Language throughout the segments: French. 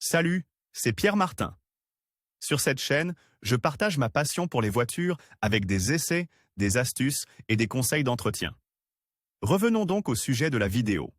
Salut, c'est Pierre Martin. Sur cette chaîne, je partage ma passion pour les voitures avec des essais, des astuces et des conseils d'entretien. Revenons donc au sujet de la vidéo.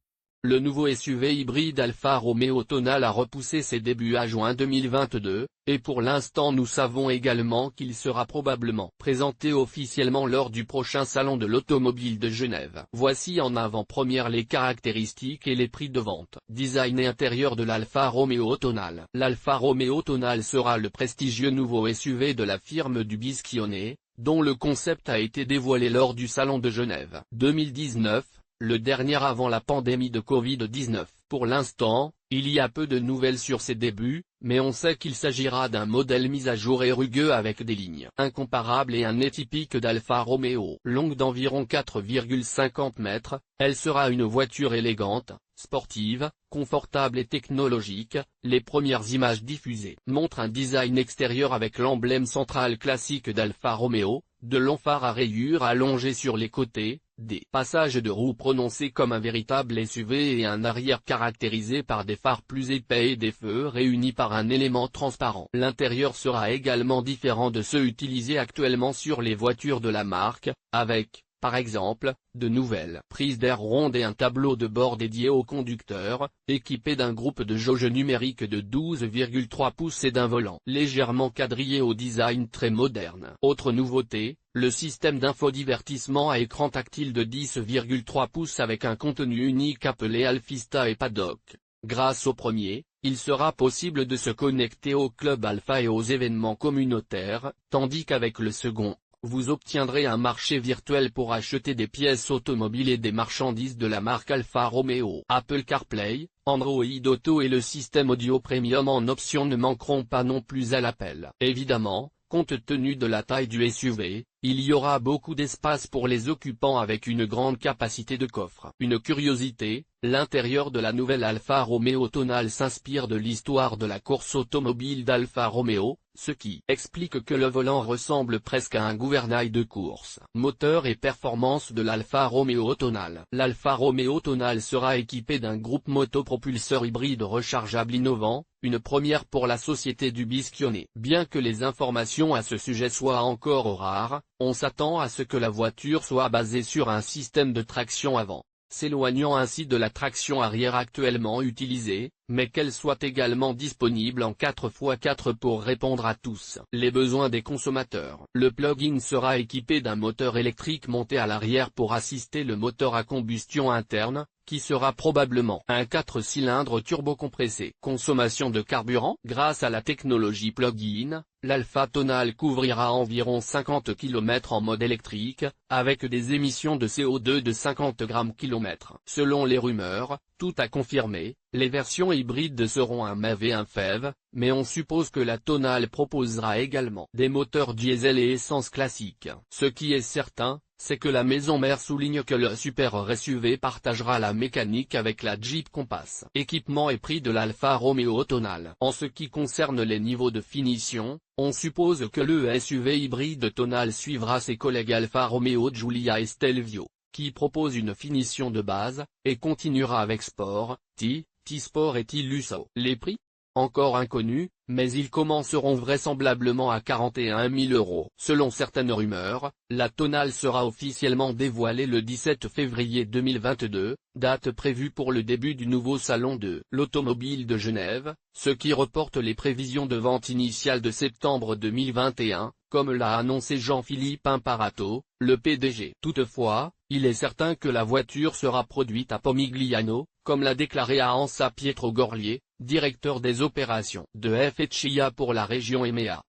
Le nouveau SUV hybride Alfa Romeo Tonale a repoussé ses débuts à juin 2022, et pour l'instant nous savons également qu'il sera probablement présenté officiellement lors du prochain salon de l'automobile de Genève. Voici en avant-première les caractéristiques et les prix de vente. Design et intérieur de l'Alfa Romeo Tonale. L'Alfa Romeo Tonale sera le prestigieux nouveau SUV de la firme du Bischione, dont le concept a été dévoilé lors du salon de Genève 2019. Le dernier avant la pandémie de Covid-19. Pour l'instant, il y a peu de nouvelles sur ses débuts, mais on sait qu'il s'agira d'un modèle mis à jour et rugueux avec des lignes incomparables et un nez typique d'Alfa Romeo. Longue d'environ 4,50 mètres, elle sera une voiture élégante, sportive, confortable et technologique. Les premières images diffusées montrent un design extérieur avec l'emblème central classique d'Alfa Romeo, de longs phares à rayures allongés sur les côtés, des passages de roues prononcés comme un véritable SUV et un arrière caractérisé par des phares plus épais et des feux réunis par un élément transparent. L'intérieur sera également différent de ceux utilisés actuellement sur les voitures de la marque, avec, par exemple, de nouvelles prises d'air rondes et un tableau de bord dédié au conducteur, équipé d'un groupe de jauge numérique de 12,3 pouces et d'un volant légèrement quadrillé au design très moderne. Autre nouveauté, le système d'infodivertissement à écran tactile de 10,3 pouces avec un contenu unique appelé Alfista et Paddock. Grâce au premier, il sera possible de se connecter au club Alpha et aux événements communautaires, tandis qu'avec le second, vous obtiendrez un marché virtuel pour acheter des pièces automobiles et des marchandises de la marque Alfa Romeo. Apple CarPlay, Android Auto et le système audio premium en option ne manqueront pas non plus à l'appel. Évidemment, compte tenu de la taille du SUV, il y aura beaucoup d'espace pour les occupants avec une grande capacité de coffre. Une curiosité, l'intérieur de la nouvelle Alfa Romeo Tonale s'inspire de l'histoire de la course automobile d'Alfa Romeo, ce qui explique que le volant ressemble presque à un gouvernail de course. Moteur et performance de l'Alfa Romeo Tonale. L'Alfa Romeo Tonale sera équipé d'un groupe motopropulseur hybride rechargeable innovant, une première pour la société du Bischione. Bien que les informations à ce sujet soient encore rares, on s'attend à ce que la voiture soit basée sur un système de traction avant, s'éloignant ainsi de la traction arrière actuellement utilisée, mais qu'elle soit également disponible en 4x4 pour répondre à tous les besoins des consommateurs. Le plug-in sera équipé d'un moteur électrique monté à l'arrière pour assister le moteur à combustion interne, qui sera probablement un 4 cylindres turbocompressé. Consommation de carburant. Grâce à la technologie plug-in, l'Alfa Tonale couvrira environ 50 km en mode électrique, avec des émissions de CO2 de 50 g/km. Selon les rumeurs, tout à confirmer, les versions hybrides seront un MAV et un FEV, mais on suppose que la Tonale proposera également des moteurs diesel et essence classiques. Ce qui est certain, c'est que la maison mère souligne que le super SUV partagera la mécanique avec la Jeep Compass. Équipement et prix de l'Alfa Romeo Tonale. En ce qui concerne les niveaux de finition, on suppose que le SUV hybride Tonale suivra ses collègues Alfa Romeo Giulia et Stelvio, qui propose une finition de base, et continuera avec Sport, T-Sport et T-Lusso. Les prix ? Encore inconnus, mais ils commenceront vraisemblablement à 41 000 €. Selon certaines rumeurs, la Tonale sera officiellement dévoilée le 17 février 2022, date prévue pour le début du nouveau salon de l'automobile de Genève, ce qui reporte les prévisions de vente initiales de septembre 2021, comme l'a annoncé Jean-Philippe Imparato, le PDG. Toutefois, il est certain que la voiture sera produite à Pomigliano, comme l'a déclaré à Ansa Pietro Gorlier, directeur des opérations de FCA pour la région EMEA.